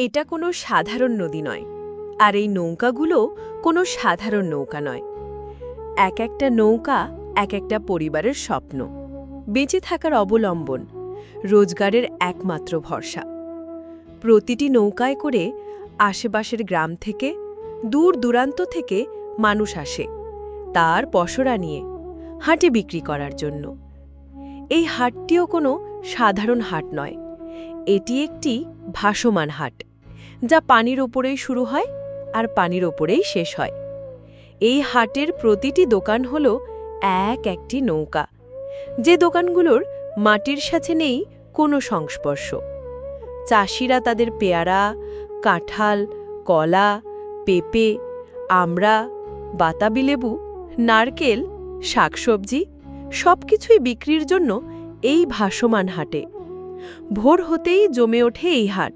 এটা কোনো সাধারণ নদী নয়, আর এই নৌকাগুলো কোনো সাধারণ নৌকা নয়। এক একটা নৌকা এক একটা পরিবারের স্বপ্ন, বেঁচে থাকার অবলম্বন, রোজগারের একমাত্র ভরসা। প্রতিটি নৌকায় করে আশেপাশের গ্রাম থেকে, দূর দূরান্ত থেকে মানুষ আসে তার পসরা নিয়ে হাটে বিক্রি করার জন্য। এই হাটটিও কোনো সাধারণ হাট নয়, এটি একটি ভাসমান হাট, যা পানির ওপরেই শুরু হয় আর পানির ওপরেই শেষ হয়। এই হাটের প্রতিটি দোকান হল একটি নৌকা, যে দোকানগুলোর মাটির সাথে নেই কোনো সংস্পর্শ। চাষিরা তাদের পেয়ারা, কাঁঠাল, কলা, পেঁপে, আমড়া, বাতাবি লেবু, নারকেল, শাকসবজি সবকিছুই বিক্রির জন্য এই ভাসমান হাটে। ভোর হতেই জমে ওঠে এই হাট,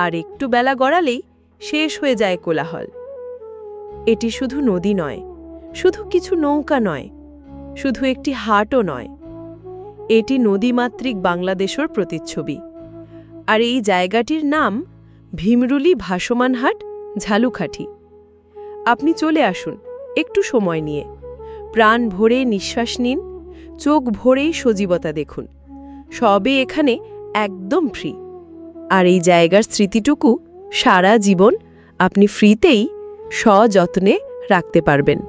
আর একটু বেলা গড়ালেই শেষ হয়ে যায় কোলাহল। এটি শুধু নদী নয়, শুধু কিছু নৌকা নয়, শুধু একটি হাটও নয়, এটি নদীমাতৃক বাংলাদেশের প্রতিচ্ছবি। আর এই জায়গাটির নাম ভীমরুলি ভাসমান হাট, ঝালুকাঠি। আপনি চলে আসুন একটু সময় নিয়ে, প্রাণ ভরে নিঃশ্বাস নিন, চোখ ভরেই সজীবতা দেখুন। সবে এখানে একদম ফ্রি, আর এই জায়গার স্মৃতিটুকু সারা জীবন আপনি ফ্রিতেই সযত্নে রাখতে পারবেন।